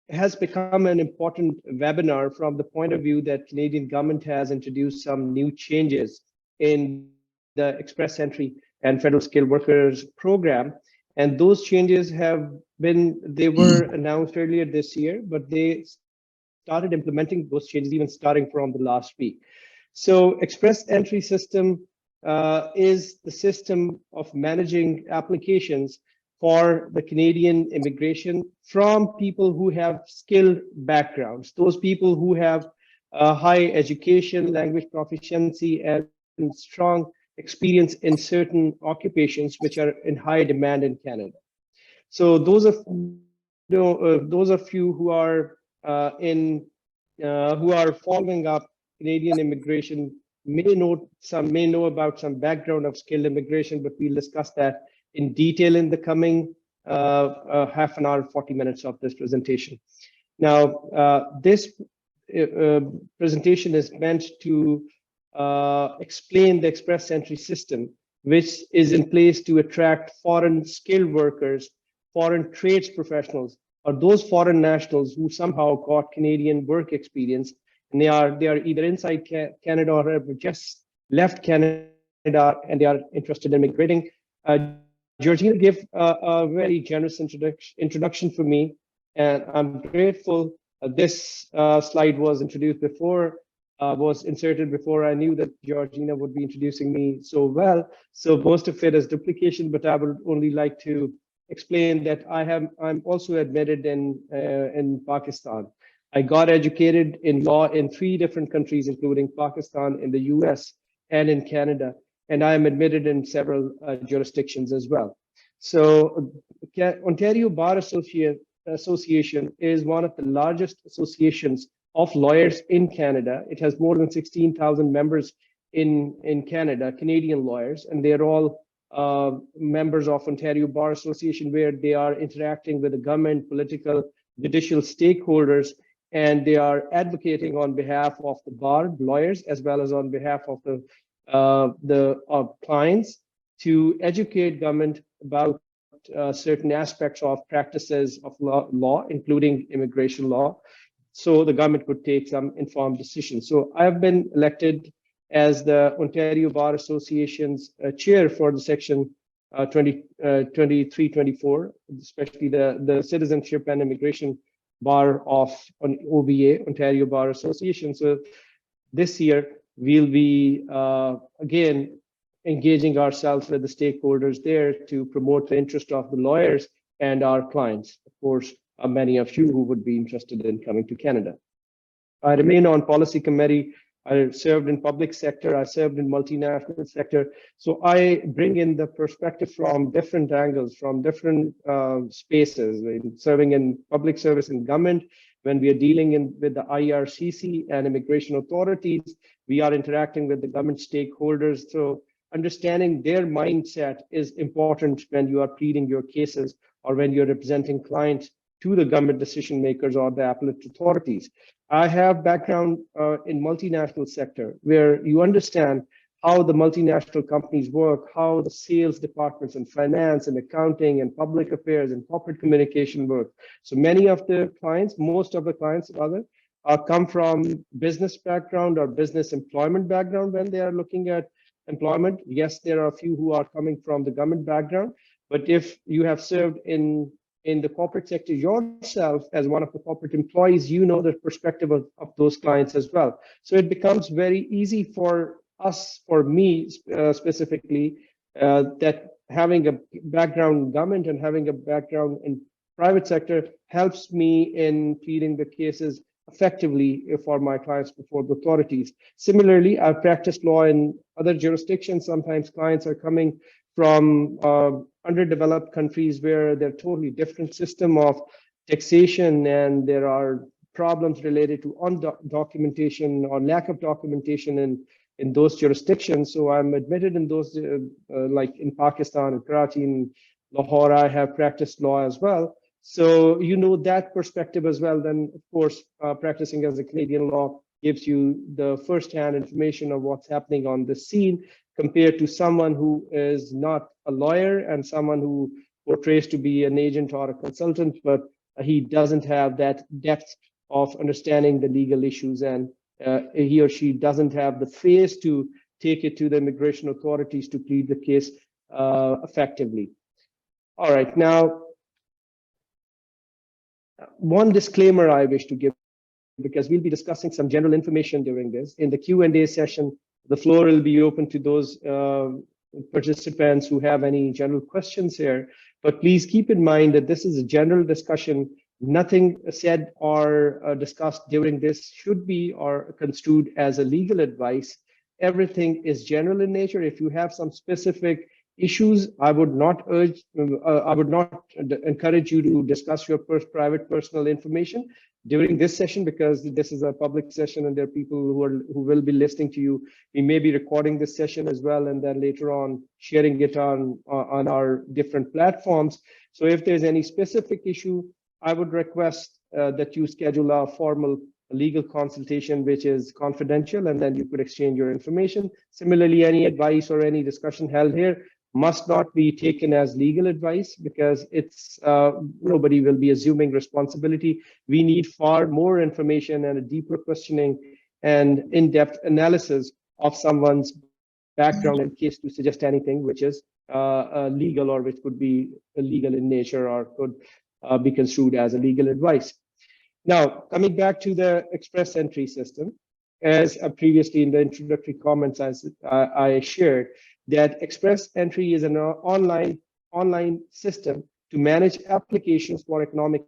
has become an important webinar from the point of view that Canadian government has introduced some new changes in the express entry and federal skilled workers program. And those changes they were announced earlier this year, but they started implementing those changes even starting from the last week. So express entry system is the system of managing applications for the Canadian immigration from people who have skilled backgrounds, those people who have high education, language proficiency, and strong experience in certain occupations which are in high demand in Canada. So those of you who are following up Canadian immigration may know about some background of skilled immigration, but we'll discuss that in detail in the coming half an hour, 40 minutes of this presentation. Now, this presentation is meant to explain the express entry system, which is in place to attract foreign skilled workers, foreign trades professionals, or those foreign nationals who somehow got Canadian work experience, and they are either inside Canada or have just left Canada and they are interested in migrating. Georgina gave a very generous introduction for me, and I'm grateful. This slide was introduced before, was inserted before I knew that Georgina would be introducing me so well. So most of it is duplication, but I would only like to explain that I'm also admitted in Pakistan. I got educated in law in 3 different countries, including Pakistan, in the US, and in Canada. And I am admitted in several jurisdictions as well. So Ontario Bar Association is one of the largest associations of lawyers in Canada. It has more than 16,000 members in Canada, Canadian lawyers, and they're all members of Ontario Bar Association, where they are interacting with the government, political, judicial stakeholders, and they are advocating on behalf of the bar lawyers as well as on behalf of the clients to educate government about certain aspects of practices of law, including immigration law, so the government could take some informed decisions. So I've been elected as the Ontario Bar Association's chair for the section 2324, especially the Citizenship and Immigration Bar of OBA, Ontario Bar Association. So this year we'll be again engaging ourselves with the stakeholders there to promote the interest of the lawyers and our clients. Of course, many of you who would be interested in coming to Canada. I remain on policy committee. I served in public sector. I served in multinational sector. So I bring in the perspective from different angles, from different spaces. Serving in public service and government, when we are dealing with the IRCC and immigration authorities, we are interacting with the government stakeholders. So understanding their mindset is important when you are pleading your cases or when you're representing clients to the government decision makers or the appellate authorities. I have background in multinational sector, where you understand how the multinational companies work, how the sales departments and finance and accounting and public affairs and corporate communication work. So many of the clients, most of the clients rather, come from business background or business employment background when they are looking at employment. Yes, there are a few who are coming from the government background, but if you have served in the corporate sector yourself as one of the corporate employees, you know the perspective of those clients as well. So it becomes very easy for us, for me specifically, that having a background in government and having a background in private sector helps me in pleading the cases effectively for my clients before the authorities. Similarly, I've practiced law in other jurisdictions. Sometimes clients are coming from underdeveloped countries where they're totally different system of taxation, and there are problems related to documentation or lack of documentation in those jurisdictions. So I'm admitted in those, like in Pakistan, in Karachi, in Lahore, I have practiced law as well. So you know that perspective as well. Then, of course, practicing as a Canadian law gives you the first-hand information of what's happening on the scene, compared to someone who is not a lawyer and someone who portrays to be an agent or a consultant, but he doesn't have that depth of understanding the legal issues, and he or she doesn't have the face to take it to the immigration authorities to plead the case effectively. All right, now, one disclaimer I wish to give, because we'll be discussing some general information during this. In the Q&A session, the floor will be open to those participants who have any general questions here. But please keep in mind that this is a general discussion. Nothing said or discussed during this should be or construed as a legal advice. Everything is general in nature. If you have some specific issues, I would not encourage you to discuss your private personal information during this session, because this is a public session and there are people who will be listening to you. We may be recording this session as well, and then later on sharing it on our different platforms. So if there's any specific issue, I would request that you schedule a formal legal consultation, which is confidential, and then you could exchange your information. Similarly, any advice or any discussion held here must not be taken as legal advice, because it's nobody will be assuming responsibility. We need far more information and a deeper questioning and in-depth analysis of someone's background and case to suggest anything which is legal, or which could be illegal in nature, or could be construed as a legal advice. Now, coming back to the express entry system, as previously in the introductory comments I shared, that express entry is an online system to manage applications for economic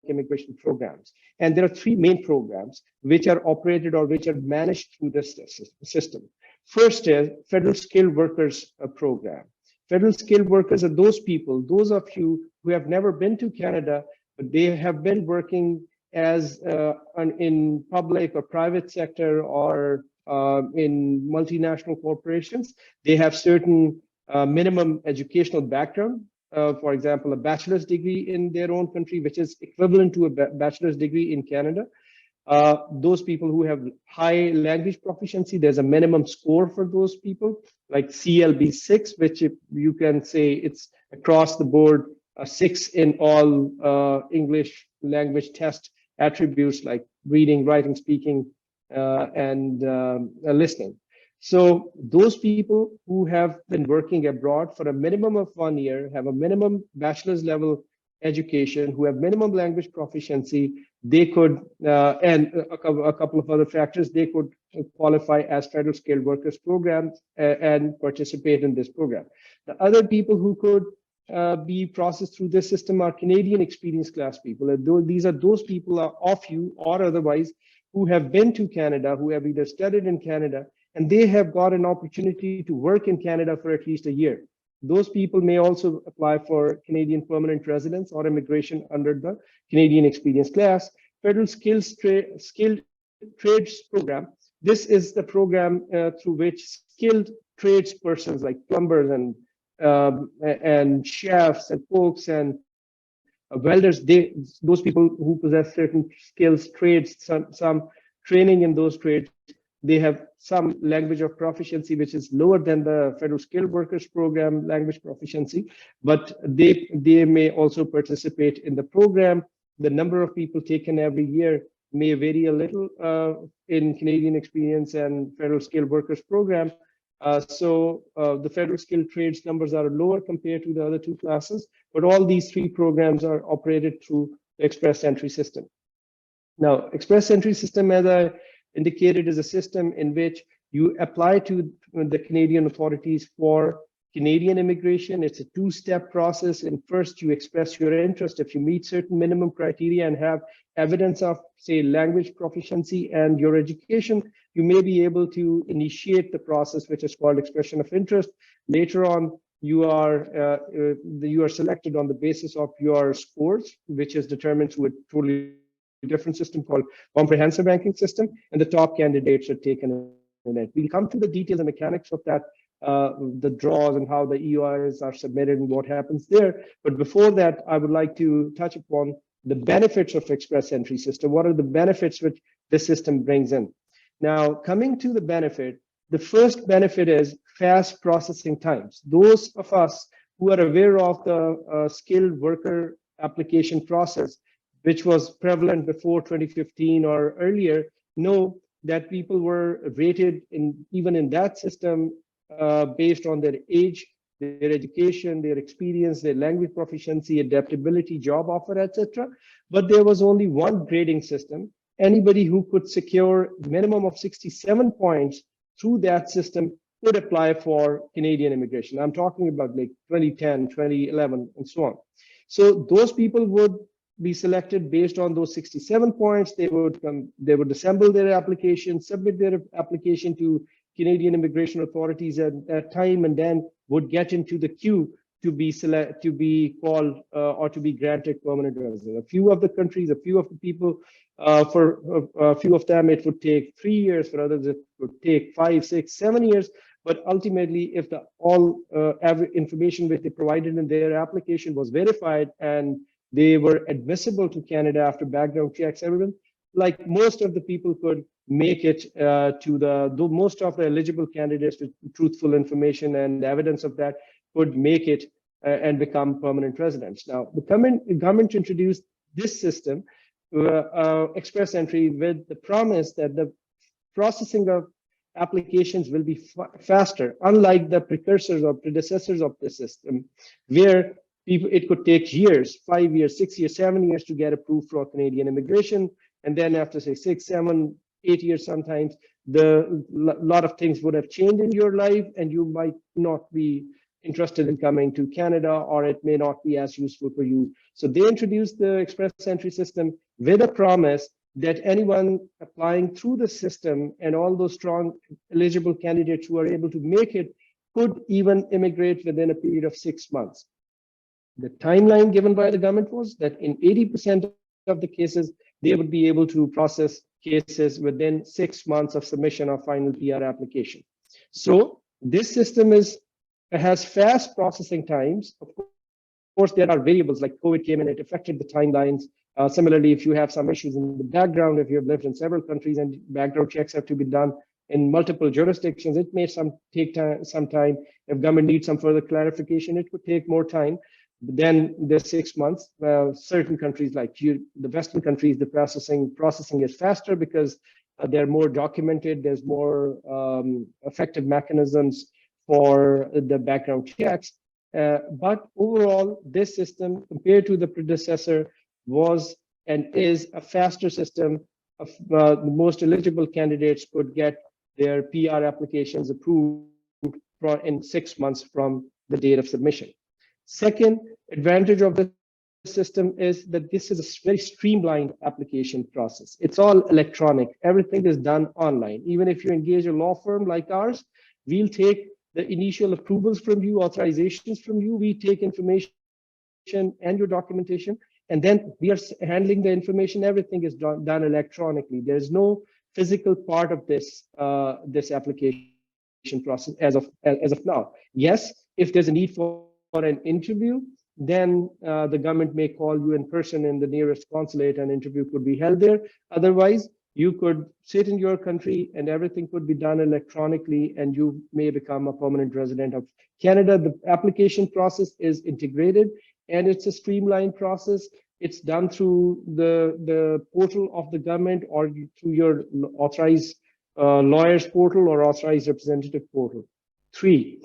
immigration programs. And there are three main programs which are operated or which are managed through this system. First is Federal Skilled Workers Program. Federal skilled workers are those people, those of you who have never been to Canada, but they have been working as in public or private sector, or in multinational corporations. They have certain minimum educational background. For example, a bachelor's degree in their own country, which is equivalent to a bachelor's degree in Canada. Those people who have high language proficiency, there's a minimum score for those people, like CLB6, which you can say it's across the board, a 6 in all English language test attributes like reading, writing, speaking, and listening. So those people who have been working abroad for a minimum of 1 year, have a minimum bachelor's level education, who have minimum language proficiency, they could, and a couple of other factors, they could qualify as Federal Skilled Workers Program and participate in this program. The other people who could be processed through this system are Canadian experience class people. And these are those people of you or otherwise who have been to Canada, who have either studied in Canada, and they have got an opportunity to work in Canada for at least a year. Those people may also apply for Canadian permanent residence or immigration under the Canadian experience class. Federal Skilled Trades Program. This is the program through which skilled trades persons like plumbers and chefs and cooks and welders, those people who possess certain skills, trades, some training in those trades, they have some language of proficiency which is lower than the Federal Skilled Workers Program language proficiency, but they may also participate in the program. The number of people taken every year may vary a little in Canadian experience and Federal Skilled Workers Program. So the Federal Skilled Trades numbers are lower compared to the other two classes, but all these three programs are operated through the Express Entry system. Now, Express Entry system, as I indicated, is a system in which you apply to the Canadian authorities for Canadian immigration. It's a two-step process. And first, you express your interest. If you meet certain minimum criteria and have evidence of, say, language proficiency and your education, you may be able to initiate the process, which is called expression of interest. Later on, you are selected on the basis of your scores, which is determined through a totally different system called comprehensive ranking system, and the top candidates are taken in it. We'll come to the details and mechanics of that, the draws and how the EOIs are submitted and what happens there. But before that, I would like to touch upon the benefits of Express Entry system. What are the benefits which this system brings in? Now, coming to the benefit, the first benefit is fast processing times. Those of us who are aware of the skilled worker application process, which was prevalent before 2015 or earlier, know that people were rated even in that system based on their age, their education, their experience, their language proficiency, adaptability, job offer, etc. But there was only one grading system. Anybody who could secure minimum of 67 points through that system could apply for Canadian immigration. I'm talking about like 2010, 2011, and so on. So those people would be selected based on those 67 points. They would assemble their application, submit their application to Canadian immigration authorities at that time, and then would get into the queue to be called or to be granted permanent residence. A few of the countries, a few of the people, for a few of them, it would take 3 years. For others, it would take 5, 6, 7 years. But ultimately, if the all information which they provided in their application was verified and they were admissible to Canada after background checks, everyone, like most of the people could make it most of the eligible candidates with truthful information and evidence of that could make it and become permanent residents. Now, the government introduced this system, express entry, with the promise that the processing of applications will be faster, unlike the precursors or predecessors of the system, where it could take years, 5 years, 6 years, 7 years to get approved for Canadian immigration. And then after, say, 6, 7, 8 years, sometimes lot of things would have changed in your life and you might not be interested in coming to Canada, or it may not be as useful for you. So they introduced the express entry system with a promise that anyone applying through the system and all those strong eligible candidates who are able to make it could even immigrate within a period of 6 months. The timeline given by the government was that in 80% of the cases, they would be able to process cases within 6 months of submission of final PR application. So this system has fast processing times. Of course, there are variables like COVID came in, it affected the timelines. Similarly, if you have some issues in the background, if you have lived in several countries and background checks have to be done in multiple jurisdictions, it may take some time. If government needs some further clarification, it would take more time. Then there's 6 months. Certain countries like the Western countries, the processing is faster because they're more documented. There's more effective mechanisms for the background checks. But overall, this system, compared to the predecessor, was and is a faster system. The most eligible candidates could get their PR applications approved in 6 months from the date of submission. Second advantage of the system is that this is a very streamlined application process. It's all electronic. Everything is done online. Even if you engage a law firm like ours, we'll take the initial approvals from you, authorizations from you. We take information and your documentation, and then we are handling the information. Everything is done electronically. There's no physical part of this application process as of now. Yes, if there's a need for an interview, then the government may call you in person in the nearest consulate and interview could be held there. Otherwise, you could sit in your country and everything could be done electronically and you may become a permanent resident of Canada. The application process is integrated and it's a streamlined process. It's done through the portal of the government or through your authorized lawyer's portal or authorized representative portal. 3,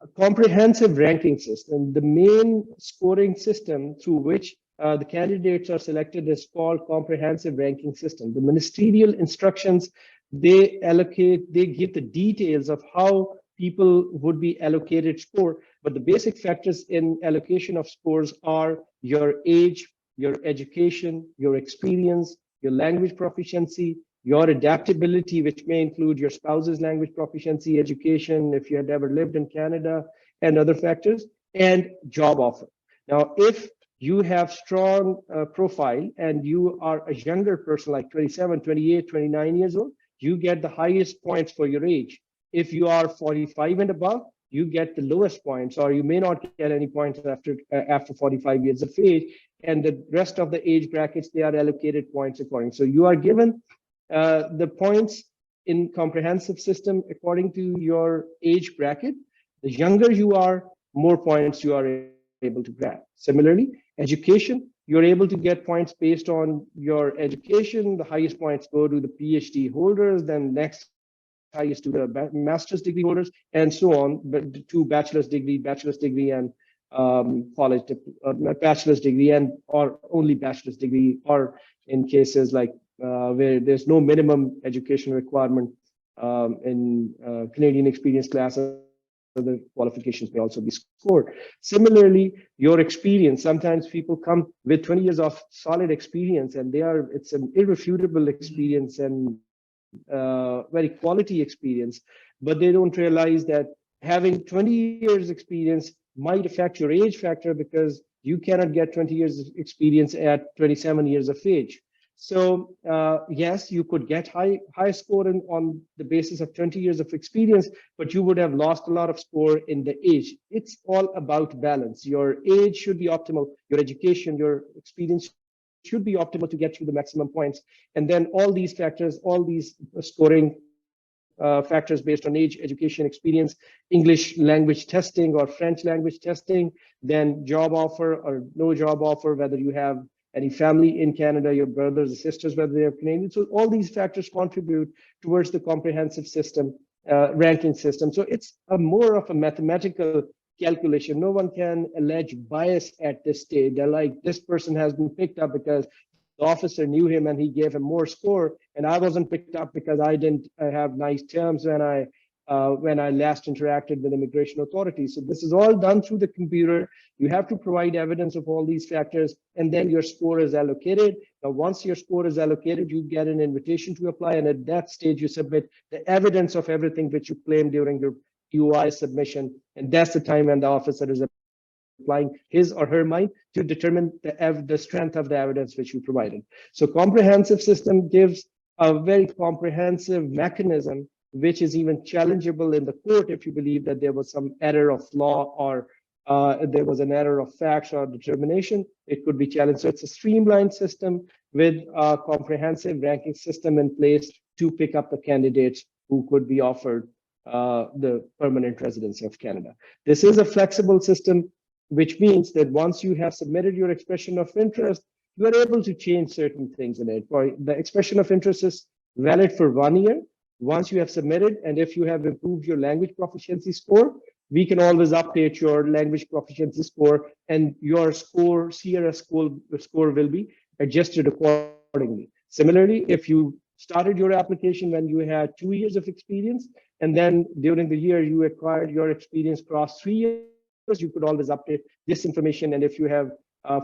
a comprehensive ranking system. The main scoring system through which the candidates are selected is called comprehensive ranking system. The ministerial instructions, they give the details of how people would be allocated score, but the basic factors in allocation of scores are your age, your education, your experience, your language proficiency, your adaptability, which may include your spouse's language proficiency, education, if you had ever lived in Canada, and other factors, and job offer. Now, if you have strong profile and you are a younger person like 27, 28, 29 years old, you get the highest points for your age. If you are 45 and above, you get the lowest points, or you may not get any points after 45 years of age. And the rest of the age brackets, they are allocated points according. So you are given the points in comprehensive system according to your age bracket. The younger you are, more points you are able to grab. Similarly, education, you're able to get points based on your education. The highest points go to the PhD holders, then next highest to the master's degree holders, and so on, but to bachelor's degree, and bachelor's degree, and or only bachelor's degree, or in cases like where there's no minimum education requirement in Canadian experience classes, the qualifications may also be scored. Similarly, your experience, sometimes people come with 20 years of solid experience, and it's an irrefutable experience and very quality experience, but they don't realize that having 20 years experience might affect your age factor, because you cannot get 20 years of experience at 27 years of age. So yes, you could get high score on the basis of 20 years of experience, but you would have lost a lot of score in the age. It's all about balance. Your age should be optimal, your education, your experience should be optimal to get you the maximum points. And then all these factors, all these scoring factors based on age, education, experience, English language testing or French language testing, then job offer or no job offer, whether you have any family in Canada, your brothers or sisters, whether they are Canadian. So all these factors contribute towards the comprehensive system, ranking system. So it's more of a mathematical calculation. No one can allege bias at this stage. They're like, this person has been picked up because the officer knew him and he gave him more score, and I wasn't picked up because I didn't have nice terms when I last interacted with immigration authorities. So this is all done through the computer. You have to provide evidence of all these factors, and then your score is allocated. Now, once your score is allocated, you get an invitation to apply, and at that stage, you submit the evidence of everything which you claimed during your UI submission, and that's the time when the officer is applying his or her mind to determine the strength of the evidence which you provided. So comprehensive system gives a very comprehensive mechanism, which is even challengeable in the court if you believe that there was some error of law or there was an error of facts or determination. It could be challenged. So it's a streamlined system with a comprehensive ranking system in place to pick up the candidates who could be offered the permanent residency of Canada. This is a flexible system, which means that once you have submitted your expression of interest, you are able to change certain things in it. For the expression of interest is valid for 1 year. Once you have submitted, and if you have improved your language proficiency score, we can always update your language proficiency score, and your score, Sierra score will be adjusted accordingly. Similarly, if you started your application when you had 2 years of experience, and then during the year you acquired your experience across 3 years, you could always update this information. And if you have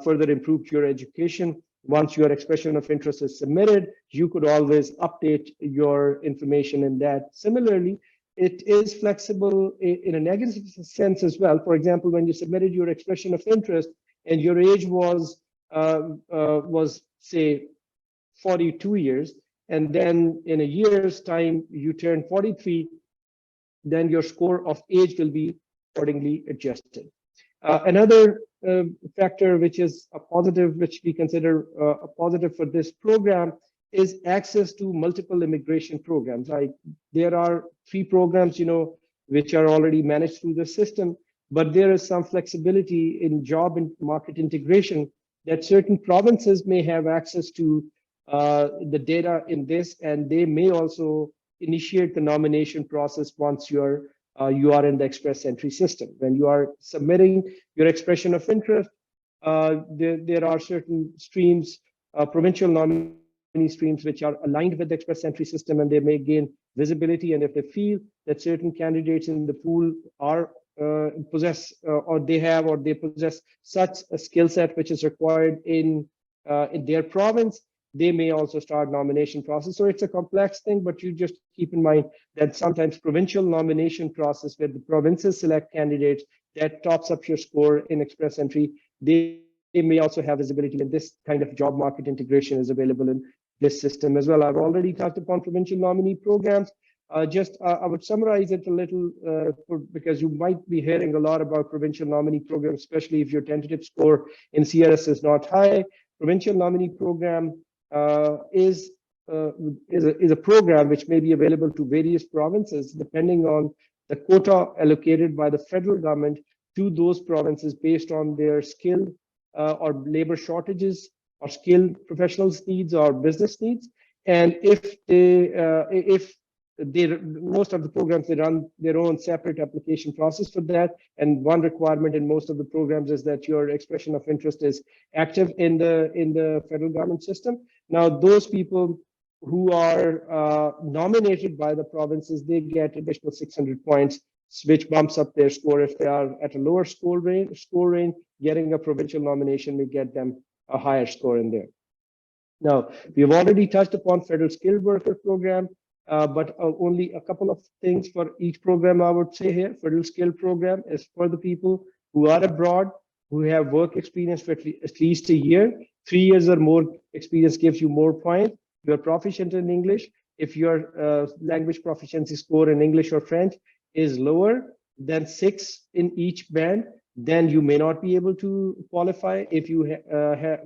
further improved your education, once your expression of interest is submitted, you could always update your information in that. Similarly, it is flexible in a negative sense as well. For example, when you submitted your expression of interest and your age was say 42 years, and then in a year's time you turn 43, then your score of age will be accordingly adjusted. Another factor which is a positive, which we consider a positive for this program, is access to multiple immigration programs. Like there are 3 programs, which are already managed through the system, but there is some flexibility in job and market integration that certain provinces may have access to the data in this, and they may also initiate the nomination process once you are in the express entry system. When you are submitting your expression of interest, there are certain streams, provincial nominee streams, which are aligned with the express entry system, and they may gain visibility. And if they feel that certain candidates in the pool are possess such a skill set which is required in their province, they may also start nomination process. So it's a complex thing, but you just keep in mind that sometimes provincial nomination process, where the provinces select candidates, that tops up your score in express entry. They may also have visibility, and this kind of job market integration is available in this system as well. I've already touched upon provincial nominee programs. I would summarize it a little because you might be hearing a lot about provincial nominee programs, especially if your tentative score in CRS is not high. Provincial nominee program is a program which may be available to various provinces depending on the quota allocated by the federal government to those provinces based on their skill or labor shortages or skilled professionals needs or business needs. And if most of the programs, they run their own separate application process for that. And one requirement in most of the programs is that your expression of interest is active in the federal government system. Now, those people who are nominated by the provinces, they get additional 600 points, which bumps up their score. If they are at a lower score range, getting a provincial nomination may get them a higher score in there. Now, we've already touched upon federal skilled worker program, but only a couple of things for each program I would say here. Federal skilled program is for the people who are abroad, who have work experience for at least a year. 3 years or more experience gives you more points. You're proficient in English. If your language proficiency score in English or French is lower than 6 in each band, then you may not be able to qualify. If you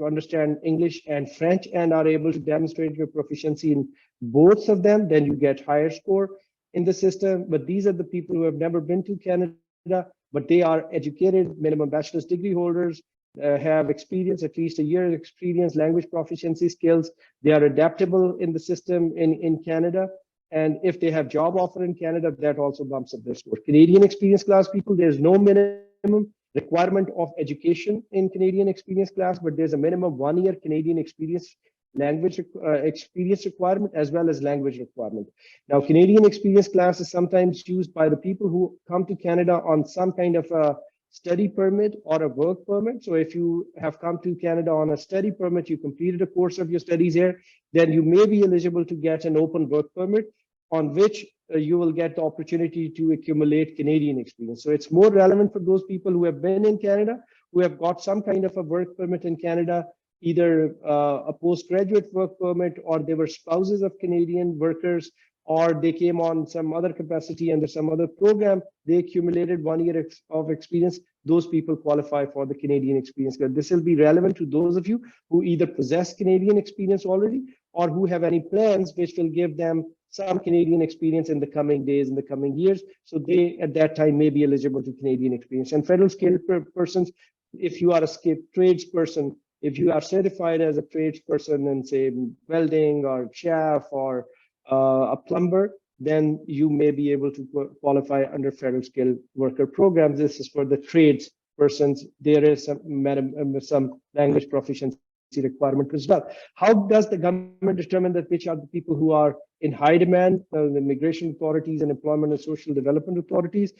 understand English and French and are able to demonstrate your proficiency in both of them, then you get higher score in the system. But these are the people who have never been to Canada, but they are educated, minimum bachelor's degree holders, have experience, at least a year experience, language proficiency skills. They are adaptable in the system in Canada. And if they have job offer in Canada, that also bumps up their score. Canadian experience class people, there's no minimum requirement of education in Canadian experience class, but there's a minimum 1 year Canadian experience language experience requirement as well as language requirement. Now, Canadian experience class is sometimes used by the people who come to Canada on some kind of a study permit or a work permit. So if you have come to Canada on a study permit, you completed a course of your studies here, then you may be eligible to get an open work permit on which you will get the opportunity to accumulate Canadian experience. So it's more relevant for those people who have been in Canada, who have got some kind of a work permit in Canada, either a postgraduate work permit, or they were spouses of Canadian workers, or they came on some other capacity under some other program, they accumulated 1 year of experience. Those people qualify for the Canadian experience. This will be relevant to those of you who either possess Canadian experience already or who have any plans which will give them some Canadian experience in the coming days, in the coming years. So they, at that time, may be eligible to Canadian experience. And federal skilled persons, if you are a skilled tradesperson, if you are certified as a tradesperson in, say, welding or chef or a plumber, then you may be able to qualify under federal skilled worker programs. This is for the trades persons. There is some language proficiency requirement as well. How does the government determine that which are the people who are in high demand? The immigration authorities and employment and social development authorities,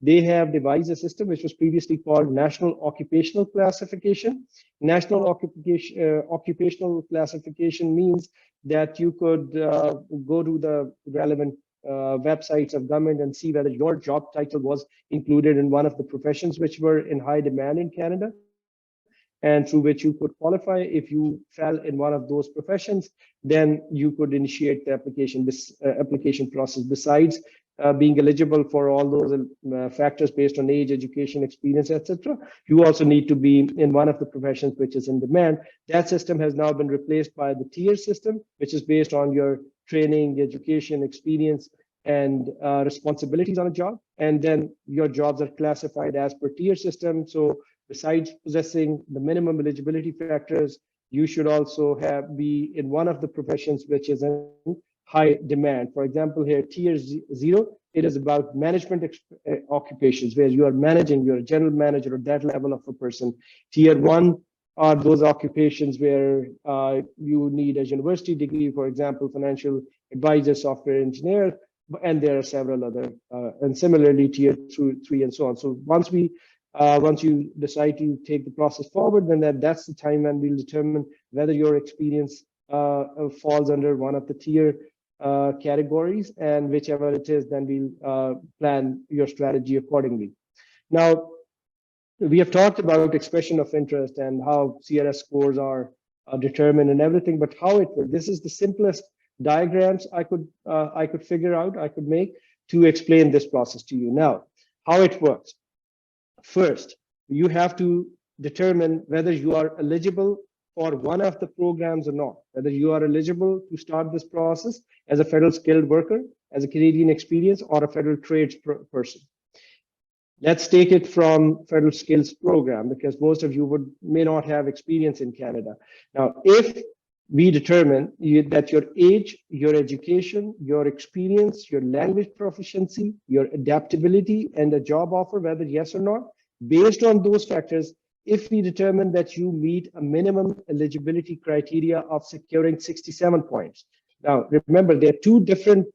they have devised a system which was previously called National Occupational Classification. National Occupational Classification means that you could go to the relevant websites of government and see whether your job title was included in one of the professions which were in high demand in Canada, and through which you could qualify. If you fell in one of those professions, then you could initiate the application process. Besides being eligible for all those factors based on age, education, experience, etc., you also need to be in one of the professions which is in demand. That system has now been replaced by the tier system, which is based on your training, education, experience, and responsibilities on a job. And then your jobs are classified as per tier system. So besides possessing the minimum eligibility factors, you should also be in one of the professions which is in high demand. For example, here, tier 0, it is about management occupations, where you are managing, you're a general manager or that level of a person. Tier 1 are those occupations where you need a university degree, for example, financial advisor, software engineer, and there are several other, and similarly tier 3 and so on. So once you decide to take the process forward, then that's the time when we'll determine whether your experience falls under one of the tier categories, and whichever it is, then we'll plan your strategy accordingly. Now, we have talked about expression of interest and how CRS scores are determined and everything, but how it works. This is the simplest diagrams I could figure out, I could make to explain this process to you. Now, how it works. First, you have to determine whether you are eligible for one of the programs or not, whether you are eligible to start this process as a federal skilled worker, as a Canadian experience, or a federal trades person. Let's take it from federal skills program, because most of you may not have experience in Canada. Now, if we determine that your age, your education, your experience, your language proficiency, your adaptability, and a job offer, whether yes or not, based on those factors, if we determine that you meet a minimum eligibility criteria of securing 67 points. Now, remember, there are two different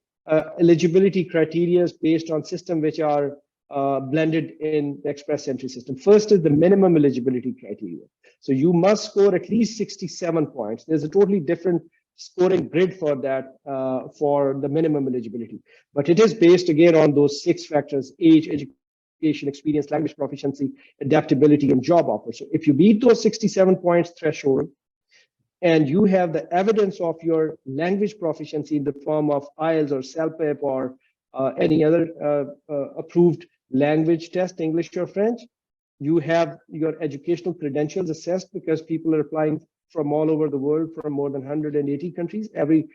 eligibility criteria based on system which are blended in the express entry system. First is the minimum eligibility criteria. So you must score at least 67 points. There's a totally different scoring grid for that, for the minimum eligibility. But it is based again on those 6 factors: age, education, experience, language proficiency, adaptability, and job offer. So if you meet those 67 points threshold, and you have the evidence of your language proficiency in the form of IELTS or CELPIP or any other approved language test, English or French, you have your educational credentials assessed, because people are applying from all over the world, from more than 180 countries. Every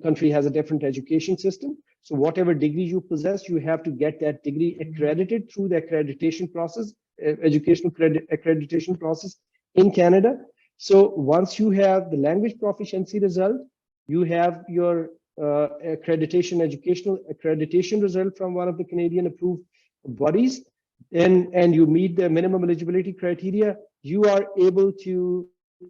country has a different education system. So whatever degree you possess, you have to get that degree accredited through the accreditation process, educational accreditation process in Canada. So once you have the language proficiency result, you have your educational accreditation result from one of the Canadian approved bodies, and you meet the minimum eligibility criteria, you are able to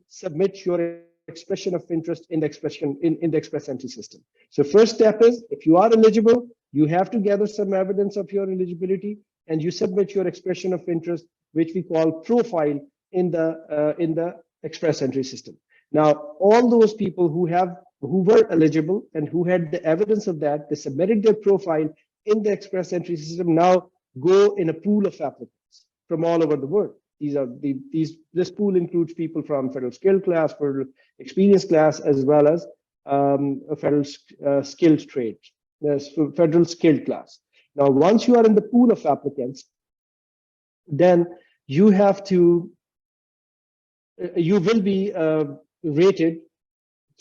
submit your expression of interest in the express entry system. So first step is, if you are eligible, you have to gather some evidence of your eligibility, and you submit your expression of interest, which we call profile, in the express entry system. Now, all those people who were eligible and who had the evidence of that, they submitted their profile in the express entry system, now go in a pool of applicants from all over the world. This pool includes people from federal skill class, federal experience class, as well as a federal skilled trade, federal skilled class. Now, once you are in the pool of applicants, then you will be rated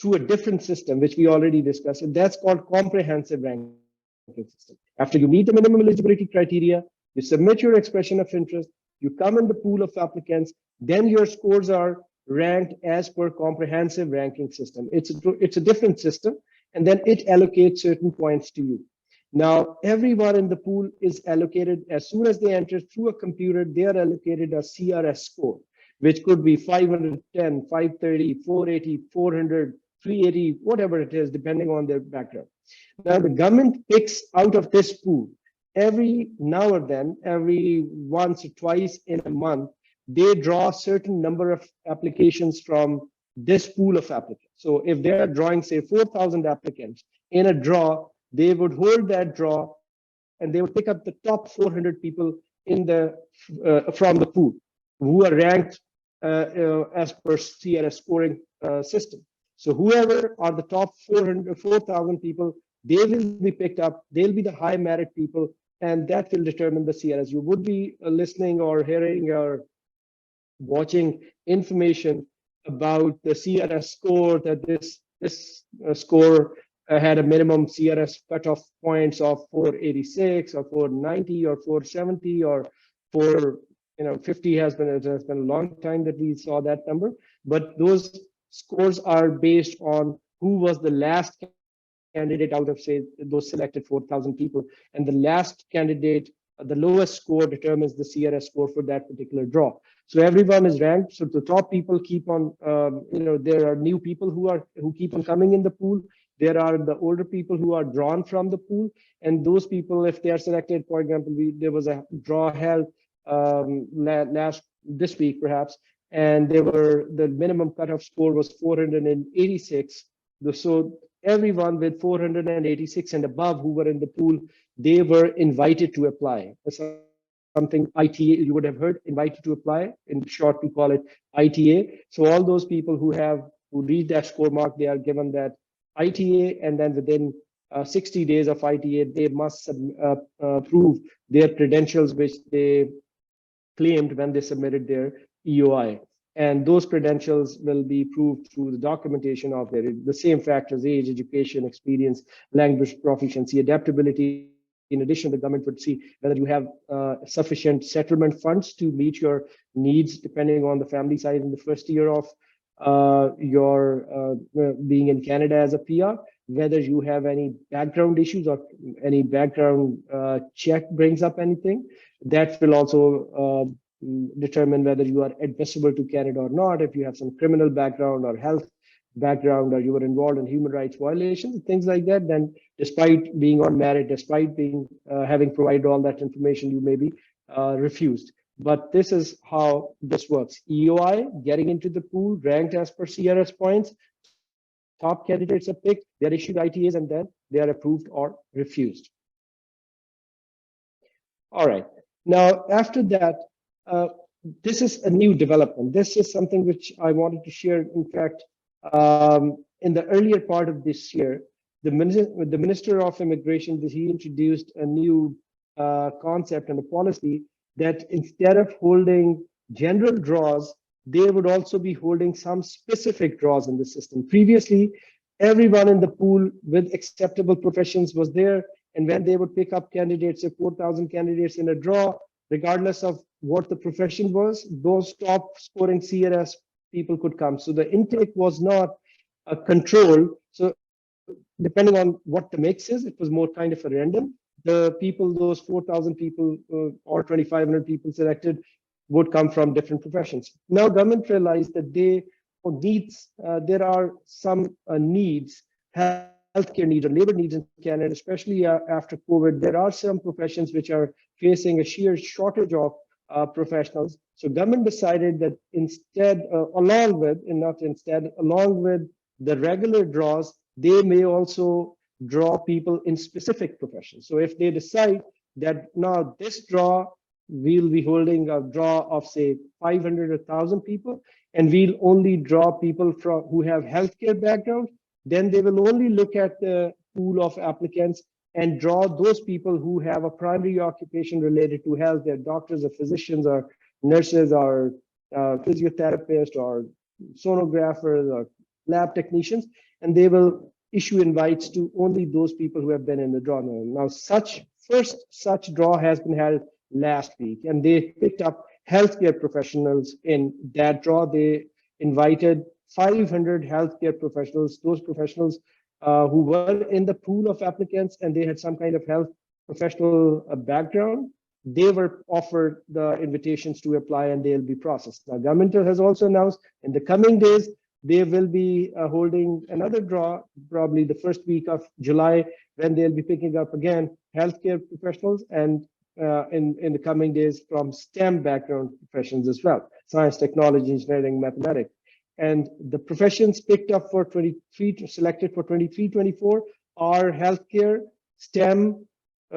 through a different system, which we already discussed, and that's called comprehensive ranking system. After you meet the minimum eligibility criteria, you submit your expression of interest, you come in the pool of applicants, then your scores are ranked as per comprehensive ranking system. It's a different system, and then it allocates certain points to you. Now, everyone in the pool is allocated, as soon as they enter through a computer, they are allocated a CRS score, which could be 510, 530, 480, 400, 380, whatever it is, depending on their background. Now, the government picks out of this pool every now and then, every once or twice in a month, they draw a certain number of applications from this pool of applicants. So if they're drawing, say, 4,000 applicants in a draw, they would hold that draw and they would pick up the top 400 people from the pool who are ranked as per CRS scoring system. So whoever are the top 4,000 people, they will be picked up. They'll be the high merit people, and that will determine the CRS. You would be listening or hearing or watching information about the CRS score, that this score had a minimum CRS cutoff points of 486 or 490 or 470 or 450 has been a long time that we saw that number, but those scores are based on who was the last candidate out of, say, those selected 4,000 people, and the last candidate, the lowest score determines the CRS score for that particular draw. So everyone is ranked. So the top people keep on, there are new people who keep on coming in the pool. There are the older people who are drawn from the pool, and those people, if they are selected, for example, there was a draw held this week perhaps, and the minimum cutoff score was 486. So everyone with 486 and above who were in the pool, they were invited to apply. Something ITA, you would have heard, invited to apply. In short, we call it ITA. So all those people who reach that score mark, they are given that ITA, and then within 60 days of ITA, they must prove their credentials, which they claimed when they submitted their EOI. And those credentials will be proved through the documentation of the same factors: age, education, experience, language proficiency, adaptability, in addition, the government would see whether you have sufficient settlement funds to meet your needs, depending on the family size in the first year of your being in Canada as a PR, whether you have any background issues or any background check brings up anything. That will also determine whether you are admissible to Canada or not. If you have some criminal background or health background, or you were involved in human rights violations, things like that, then despite being on merit, despite being having provided all that information, you may be refused. But this is how this works. EOI, getting into the pool, ranked as per CRS points, top candidates are picked, they're issued ITAs, and then they are approved or refused. All right. Now, after that, this is a new development. This is something which I wanted to share. In fact, in the earlier part of this year, the Minister of Immigration, he introduced a new concept and a policy that instead of holding general draws, they would also be holding some specific draws in the system. Previously, everyone in the pool with acceptable professions was there, and when they would pick up candidates, say 4,000 candidates in a draw, regardless of what the profession was, those top scoring CRS people could come. So the intake was not a control. So depending on what the mix is, it was more kind of a random. The people, those 4,000 people or 2,500 people selected would come from different professions. Now government realized that there are some needs, healthcare needs or labor needs in Canada, especially after COVID. There are some professions which are facing a sheer shortage of professionals. So government decided that instead, along with the regular draws, they may also draw people in specific professions. So if they decide that now this draw, we'll be holding a draw of say 500 or 1,000 people, and we'll only draw people who have healthcare background, then they will only look at the pool of applicants and draw those people who have a primary occupation related to health. They're doctors or physicians or nurses or physiotherapists or sonographers or lab technicians, and they will issue invites to only those people who have been in the draw. Now, first such draw has been held last week, and they picked up healthcare professionals in that draw. They invited 500 healthcare professionals, those professionals who were in the pool of applicants and they had some kind of health professional background. They were offered the invitations to apply and they'll be processed. Now, government has also announced in the coming days, they will be holding another draw, probably the first week of July, when they'll be picking up again healthcare professionals, and in the coming days from STEM background professions as well, science, technology, engineering, mathematics. And the professions picked up for selected for 23-24 are healthcare, STEM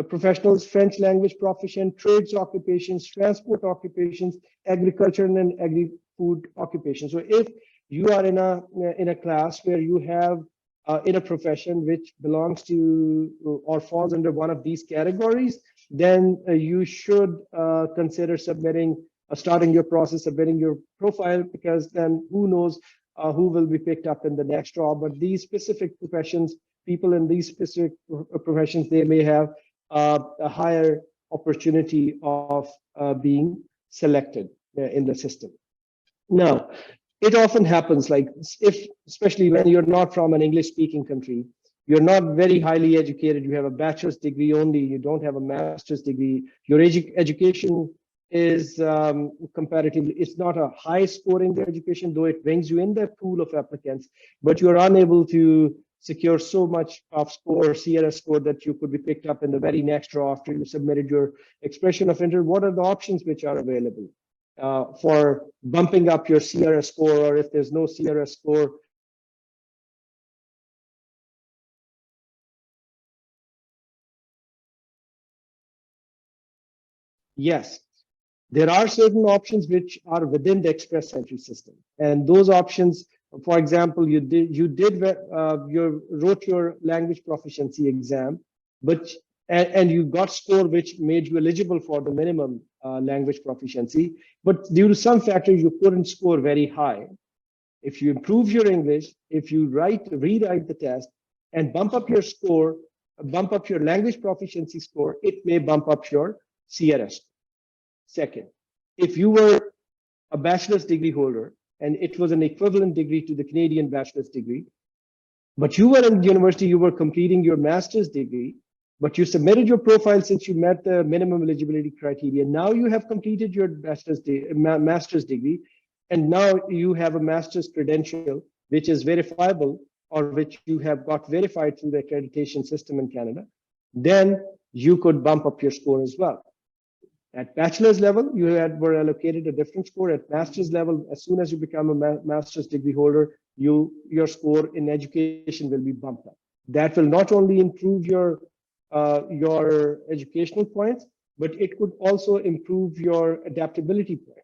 professionals, French language proficient, trades occupations, transport occupations, agriculture and agri-food occupations. So if you are in a class where you have in a profession which belongs to or falls under one of these categories, then you should consider starting your process, submitting your profile, because then who knows who will be picked up in the next draw. But these specific professions, people in these specific professions, they may have a higher opportunity of being selected in the system. Now, it often happens, like especially when you're not from an English-speaking country, you're not very highly educated, you have a bachelor's degree only, you don't have a master's degree, your education is comparatively, it's not a high scoring education, though it brings you in that pool of applicants, but you're unable to secure so much of score, CRS score, that you could be picked up in the very next draw after you submitted your expression of interest. What are the options which are available for bumping up your CRS score, or if there's no CRS score, yes, there are certain options which are within the express entry system, and those options, for example, you wrote your language proficiency exam, but and you got score which made you eligible for the minimum language proficiency, but due to some factors you couldn't score very high. If you improve your English, if you rewrite the test and bump up your score bump up your language proficiency score, it may bump up your CRS. Second, if you were a bachelor's degree holder and it was an equivalent degree to the Canadian bachelor's degree, but you were in university, you were completing your master's degree, but you submitted your profile since you met the minimum eligibility criteria. Now you have completed your master's degree, and now you have a master's credential, which is verifiable or which you have got verified through the accreditation system in Canada, then you could bump up your score as well. At bachelor's level, you were allocated a different score. At master's level, as soon as you become a master's degree holder, your score in education will be bumped up. That will not only improve your educational points, but it could also improve your adaptability points.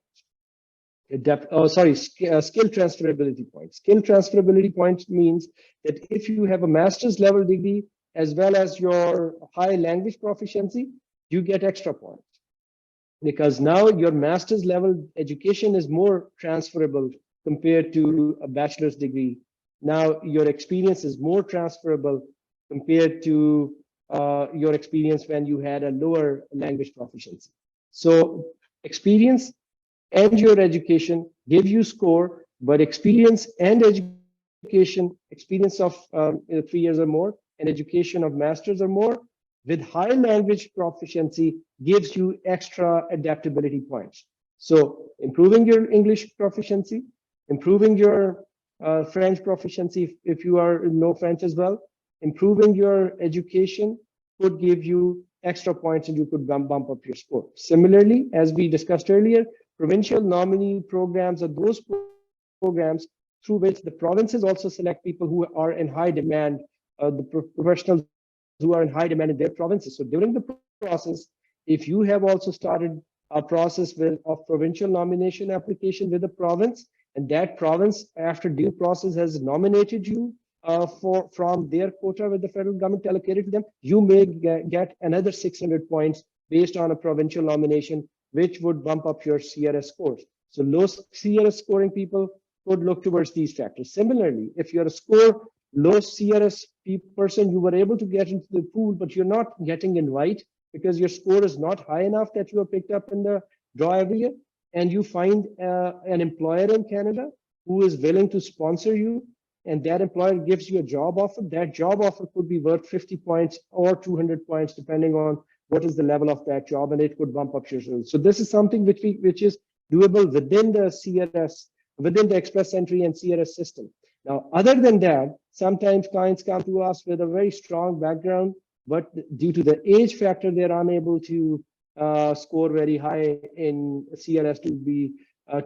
Skill transferability points. Skill transferability points means that if you have a master's level degree as well as your high language proficiency, you get extra points. Because now your master's level education is more transferable compared to a bachelor's degree. Now your experience is more transferable compared to your experience when you had a lower language proficiency. So experience and your education give you score, but experience and education, experience of 3 years or more, and education of master's or more, with high language proficiency gives you extra adaptability points. So improving your English proficiency, improving your French proficiency if you know French as well, improving your education could give you extra points and you could bump up your score. Similarly, as we discussed earlier, provincial nominee programs are those programs through which the provinces also select people who are in high demand, the professionals who are in high demand in their provinces. So during the process, if you have also started a process of provincial nomination application with the province, and that province, after due process, has nominated you from their quota with the federal government allocated to them, you may get another 600 points based on a provincial nomination, which would bump up your CRS scores. So low CRS scoring people could look towards these factors. Similarly, if you're a low CRS person, you were able to get into the pool, but you're not getting invite because your score is not high enough that you are picked up in the draw every year, and you find an employer in Canada who is willing to sponsor you, and that employer gives you a job offer. That job offer could be worth 50 points or 200 points, depending on what is the level of that job, and it could bump up your score. So this is something which is doable within the CRS, within the express entry and CRS system. Now, other than that, sometimes clients come to us with a very strong background, but due to the age factor, they're unable to score very high in CRS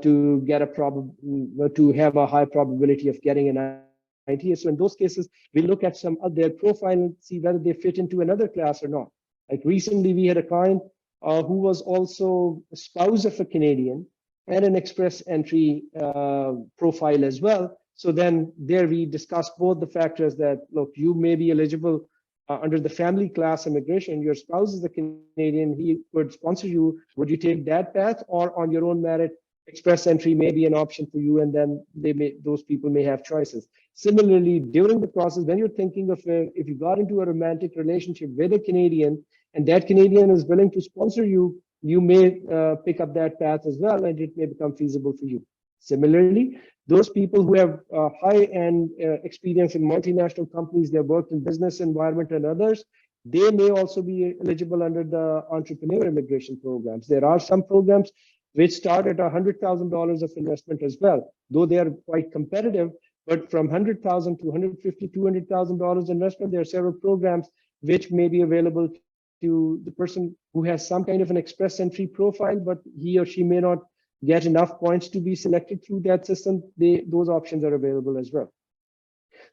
to have a high probability of getting an IT. So in those cases, we look at some of their profile and see whether they fit into another class or not. Like recently, we had a client who was also a spouse of a Canadian and an express entry profile as well. So then there we discussed both the factors that, look, you may be eligible under the family class immigration, your spouse is a Canadian, he could sponsor you. Would you take that path, or on your own merit, express entry may be an option for you, and then those people may have choices. Similarly, during the process, when you're thinking of if you got into a romantic relationship with a Canadian, and that Canadian is willing to sponsor you, you may pick up that path as well, and it may become feasible for you. Similarly, those people who have high-end experience in multinational companies, they've worked in business environment and others, they may also be eligible under the entrepreneur immigration programs. There are some programs which start at $100,000 of investment as well, though they are quite competitive. But from $100,000 to $150,000, $200,000 investment, there are several programs which may be available to the person who has some kind of an express entry profile, but he or she may not get enough points to be selected through that system. Those options are available as well.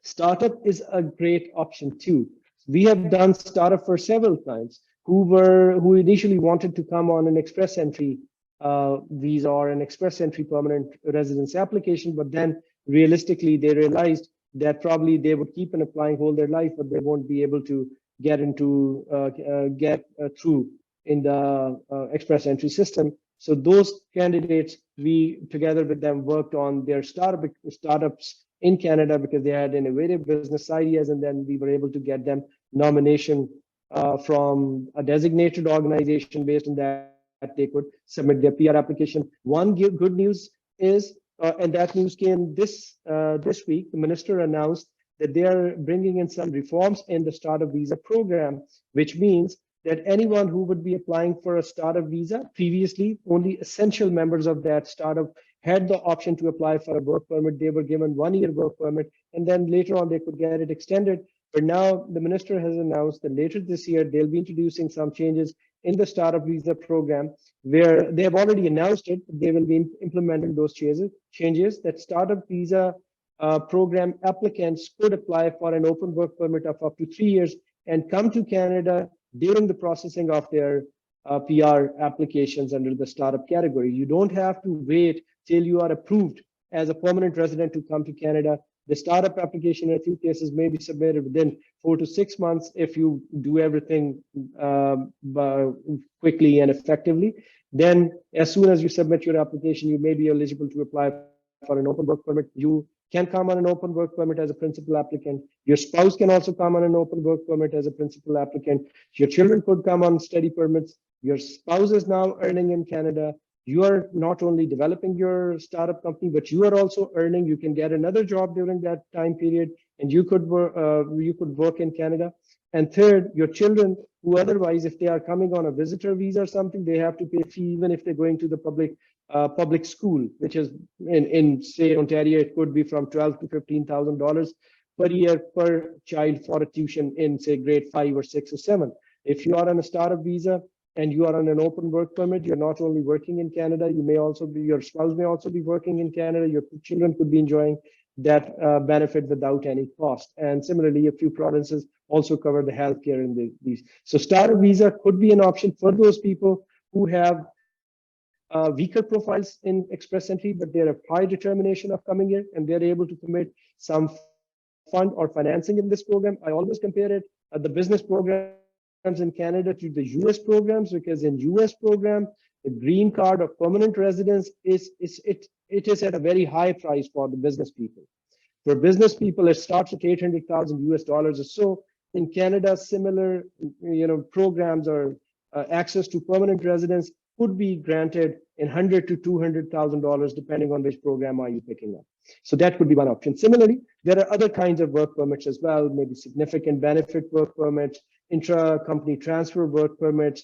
Startup is a great option too. We have done startup for several clients who initially wanted to come on an express entry visa or an express entry permanent residence application, but then realistically they realized that probably they would keep on applying whole their life, but they won't be able to get through in the express entry system. So those candidates, we together with them worked on their startups in Canada because they had innovative business ideas, and then we were able to get them nomination from a designated organization. Based on that, they could submit their PR application. One good news is, and that news came this week, the minister announced that they are bringing in some reforms in the startup visa program, which means that anyone who would be applying for a startup visa, previously only essential members of that startup had the option to apply for a work permit. They were given 1-year work permit, and then later on they could get it extended. But now the minister has announced that later this year, they'll be introducing some changes in the startup visa program, where they have already announced it. They will be implementing those changes that startup visa program applicants could apply for an open work permit of up to 3 years and come to Canada during the processing of their PR applications under the startup category. You don't have to wait till you are approved as a permanent resident to come to Canada. The startup application in a few cases may be submitted within 4 to 6 months if you do everything quickly and effectively. Then as soon as you submit your application, you may be eligible to apply for an open work permit. You can come on an open work permit as a principal applicant. Your spouse can also come on an open work permit as a principal applicant. Your children could come on study permits. Your spouse is now earning in Canada. You are not only developing your startup company, but you are also earning. You can get another job during that time period, and you could work in Canada. And third, your children, who otherwise, if they are coming on a visitor visa or something, they have to pay a fee even if they're going to the public school, which is in say Ontario, it could be from $12,000 to $15,000 per year per child for a tuition in say grade 5 or 6 or 7. If you are on a startup visa and you are on an open work permit, you're not only working in Canada, you may also be, your spouse may also be working in Canada, your children could be enjoying that benefit without any cost. And similarly, a few provinces also cover the healthcare in these. So startup visa could be an option for those people who have weaker profiles in express entry, but they have high determination of coming here and they're able to commit some fund or financing in this program. I always compare it the business programs in Canada to the US programs, because in US program, the green card of permanent residence is at a very high price for the business people. For business people, it starts at $800,000 or so. In Canada, similar programs or access to permanent residence could be granted in $100,000 to $200,000, depending on which program are you picking up. So that could be one option. Similarly, there are other kinds of work permits as well, maybe significant benefit work permits, intra-company transfer work permits,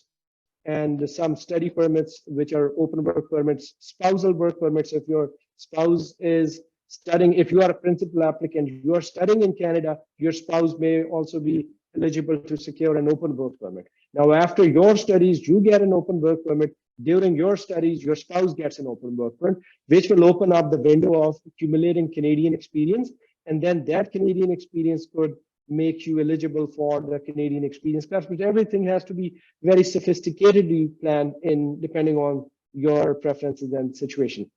and some study permits, which are open work permits, spousal work permits. If your spouse is studying, if you are a principal applicant, you are studying in Canada, your spouse may also be eligible to secure an open work permit. Now, after your studies, you get an open work permit. During your studies, your spouse gets an open work permit, which will open up the window of accumulating Canadian experience. And then that Canadian experience could make you eligible for the Canadian experience class, but everything has to be very sophisticatedly planned in depending on your preferences and situation.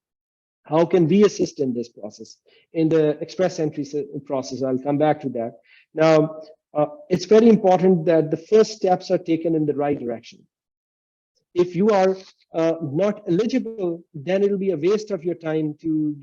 How can we assist in this process? In the express entry process, I'll come back to that. Now, it's very important that the first steps are taken in the right direction. If you are not eligible, then it'll be a waste of your time to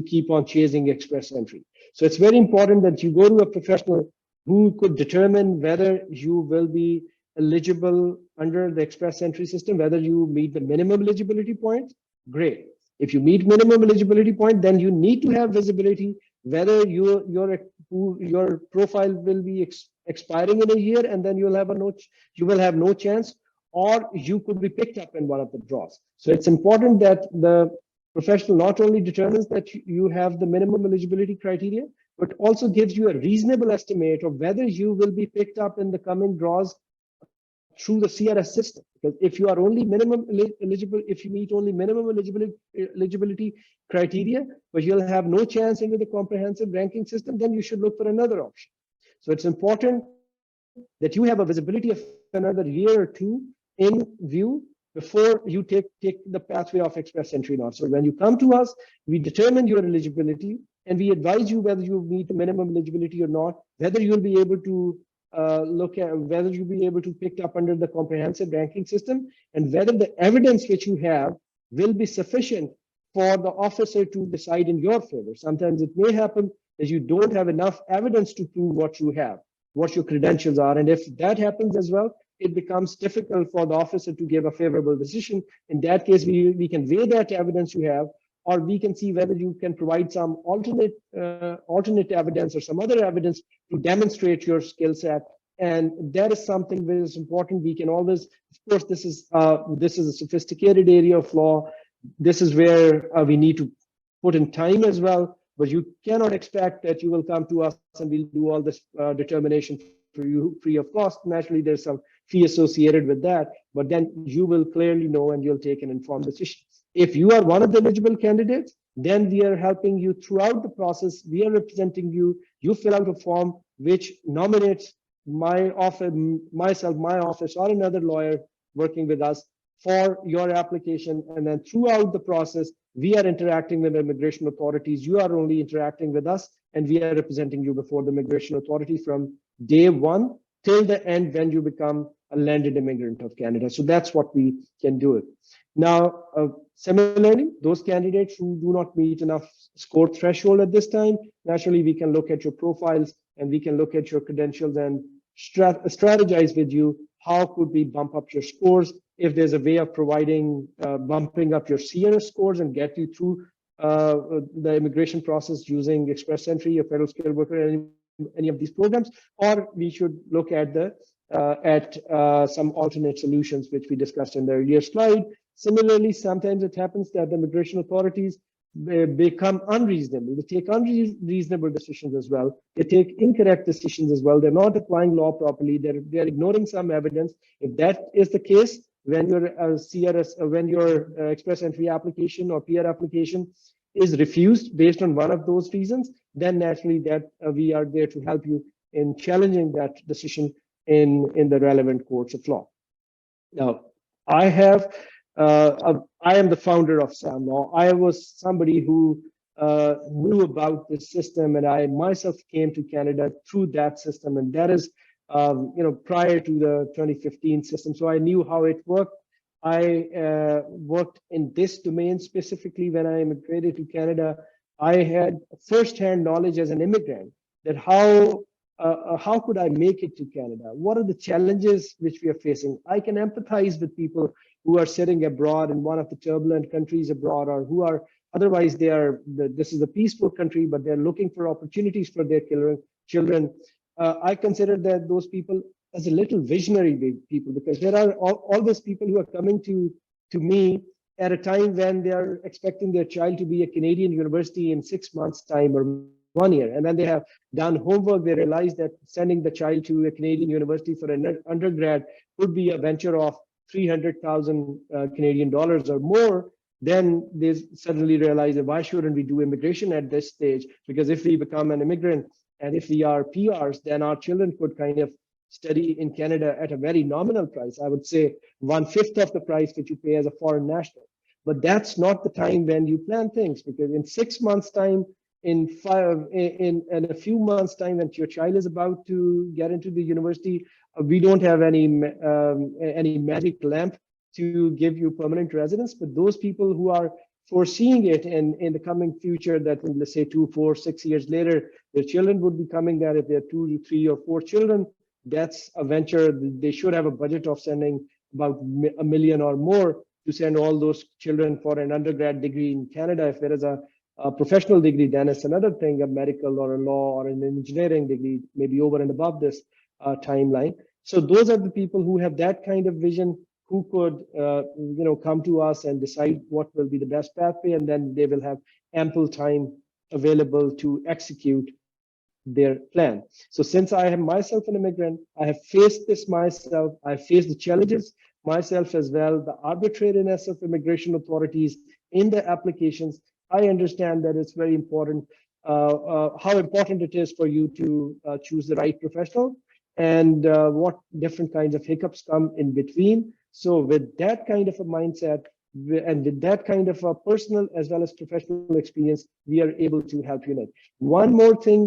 keep on chasing express entry. So it's very important that you go to a professional who could determine whether you will be eligible under the express entry system, whether you meet the minimum eligibility point. Great. If you meet minimum eligibility point, then you need to have visibility whether your profile will be expiring in a year, and then you will have no chance, or you could be picked up in one of the draws. So it's important that the professional not only determines that you have the minimum eligibility criteria, but also gives you a reasonable estimate of whether you will be picked up in the coming draws through the CRS system. Because if you are only minimum eligible, if you meet only minimum eligibility criteria, but you'll have no chance into the comprehensive ranking system, then you should look for another option. So it's important that you have a visibility of another year or two in view before you take the pathway of express entry north. So when you come to us, we determine your eligibility and we advise you whether you meet the minimum eligibility or not, whether you'll be able to look at whether you'll be able to pick up under the comprehensive ranking system, and whether the evidence which you have will be sufficient for the officer to decide in your favor. Sometimes it may happen that you don't have enough evidence to prove what you have. what your credentials are. And if that happens as well, it becomes difficult for the officer to give a favorable decision. In that case, we can weigh that evidence you have, or we can see whether you can provide some alternate evidence or some other evidence to demonstrate your skill set. And that is something that is important. We can always, of course, this is a sophisticated area of law. This is where we need to put in time as well. But you cannot expect that you will come to us and we'll do all this determination for you free of cost. Naturally, there's some fee associated with that, but then you will clearly know and you'll take an informed decision. If you are one of the eligible candidates, then we are helping you throughout the process. We are representing you. You fill out a form which nominates my office, myself, my office, or another lawyer working with us for your application. And then throughout the process, we are interacting with immigration authorities. You are only interacting with us, and we are representing you before the immigration authority from day one till the end when you become a landed immigrant of Canada. So that's what we can do it. Now, similarly, those candidates who do not meet enough score threshold at this time, naturally, we can look at your profiles and we can look at your credentials and strategize with you. How could we bump up your scores? If there's a way of providing, bumping up your CNS scores and get you through the immigration process using Express Entry or Federal Skilled Worker, any of these programs, or we should look at some alternate solutions, which we discussed in the earlier slide. Similarly, sometimes it happens that the immigration authorities become unreasonable. They take unreasonable decisions as well. They take incorrect decisions as well. They're not applying law properly. They're ignoring some evidence. If that is the case, when your CRS, when your Express Entry application or PR application is refused based on one of those reasons, then naturally that we are there to help you in challenging that decision in the relevant courts of law. Now, I am the founder of SAMLAW. I was somebody who knew about this system, and I myself came to Canada through that system, and that is, prior to the 2015 system. So I knew how it worked. I worked in this domain specifically when I immigrated to Canada. I had firsthand knowledge as an immigrant that how could I make it to Canada? What are the challenges which we are facing? I can empathize with people who are sitting abroad in one of the turbulent countries abroad, or who are otherwise this is a peaceful country, but they're looking for opportunities for their children. I consider that those people as a little visionary people, because there are always people who are coming to me at a time when they are expecting their child to be a Canadian university in 6 months' time or 1 year. And then they have done homework. They realize that sending the child to a Canadian university for an undergrad would be a venture of 300,000 Canadian dollars or more. Then they suddenly realize that why shouldn't we do immigration at this stage? Because if we become an immigrant and if we are PRs, then our children could kind of study in Canada at a very nominal price. I would say 1/5 of the price that you pay as a foreign national. But that's not the time when you plan things, because in 6 months' time, in a few months' time, when your child is about to get into the university, we don't have any magic lamp to give you permanent residence. But those people who are foreseeing it in the coming future, that let's say 2, 4, 6 years later, their children would be coming there. If they're 2, 3, or 4 children, that's a venture. They should have a budget of sending about $1 million or more to send all those children for an undergrad degree in Canada. If there is a professional degree, then it's another thing, a medical or a law or an engineering degree, maybe over and above this timeline. So those are the people who have that kind of vision, who could come to us and decide what will be the best pathway, and then they will have ample time available to execute their plan. So since I am myself an immigrant, I have faced this myself. I faced the challenges myself as well, the arbitrariness of immigration authorities in the applications. I understand that it's very important, how important it is for you to choose the right professional, and what different kinds of hiccups come in between. So with that kind of a mindset, and with that kind of a personal as well as professional experience, we are able to help you. One more thing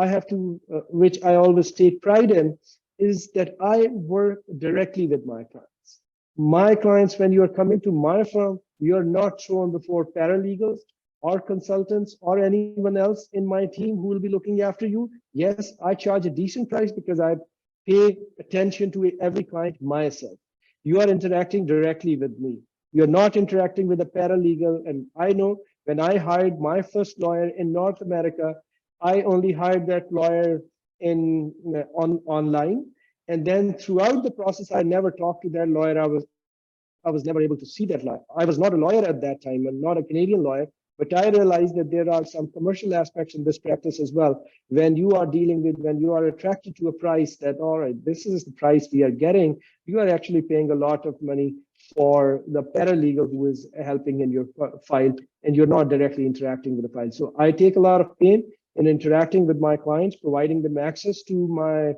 I have to, which I always take pride in, is that I work directly with my clients. My clients, when you are coming to my firm, you are not shown before paralegals or consultants or anyone else in my team who will be looking after you, yes, I charge a decent price because I pay attention to every client myself. You are interacting directly with me. You're not interacting with a paralegal. And I know when I hired my first lawyer in North America, I only hired that lawyer online. And then throughout the process, I never talked to that lawyer. I was never able to see that lawyer. I was not a lawyer at that time and not a Canadian lawyer, but I realized that there are some commercial aspects in this practice as well. When you are dealing with, when you are attracted to a price that, all right, this is the price we are getting, you are actually paying a lot of money for the paralegal who is helping in your file, and you're not directly interacting with the file. So I take a lot of pain in interacting with my clients, providing them access to my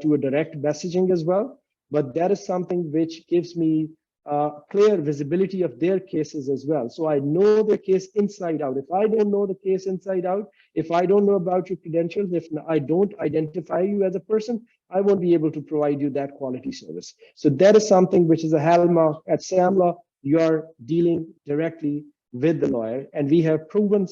to a direct messaging as well. But that is something which gives me clear visibility of their cases as well. So I know their case inside out. If I don't know the case inside out, if I don't know about your credentials, if I don't identify you as a person, I won't be able to provide you that quality service. So that is something which is a hallmark at SAMLAW. You're dealing directly with the lawyer, and we have proven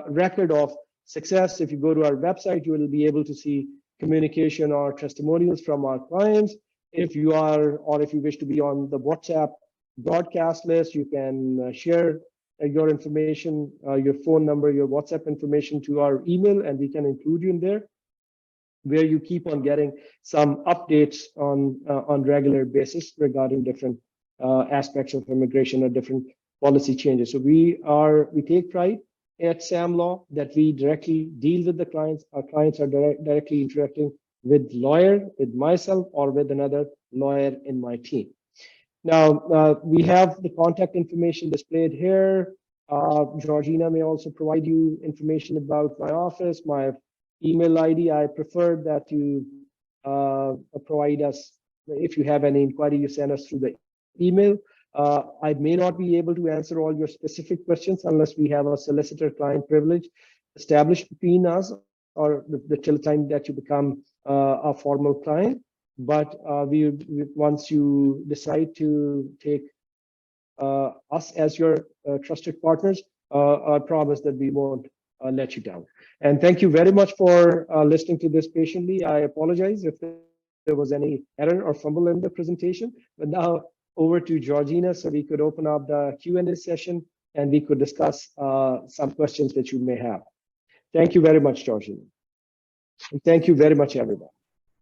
record of success. If you go to our website, you will be able to see communication or testimonials from our clients. If you are, or if you wish to be on the WhatsApp broadcast list, you can share your information, your phone number, your WhatsApp information to our email, and we can include you in there, where you keep on getting some updates on regular basis regarding different aspects of immigration or different policy changes. So we take pride at SAMLAW that we directly deal with the clients. Our clients are directly interacting with lawyer, with myself, or with another lawyer in my team. Now, we have the contact information displayed here. Georgina may also provide you information about my office, my email ID. I prefer that you provide us, if you have any inquiry, you send us through the email. I may not be able to answer all your specific questions unless we have a solicitor-client privilege established between us, or the till time that you become a formal client. But once you decide to take us as your trusted partners, I promise that we won't let you down. And thank you very much for listening to this patiently. I apologize if there was any error or fumble in the presentation, but now over to Georgina so we could open up the Q&A session and we could discuss some questions that you may have. Thank you very much, Georgina. And thank you very much, everybody.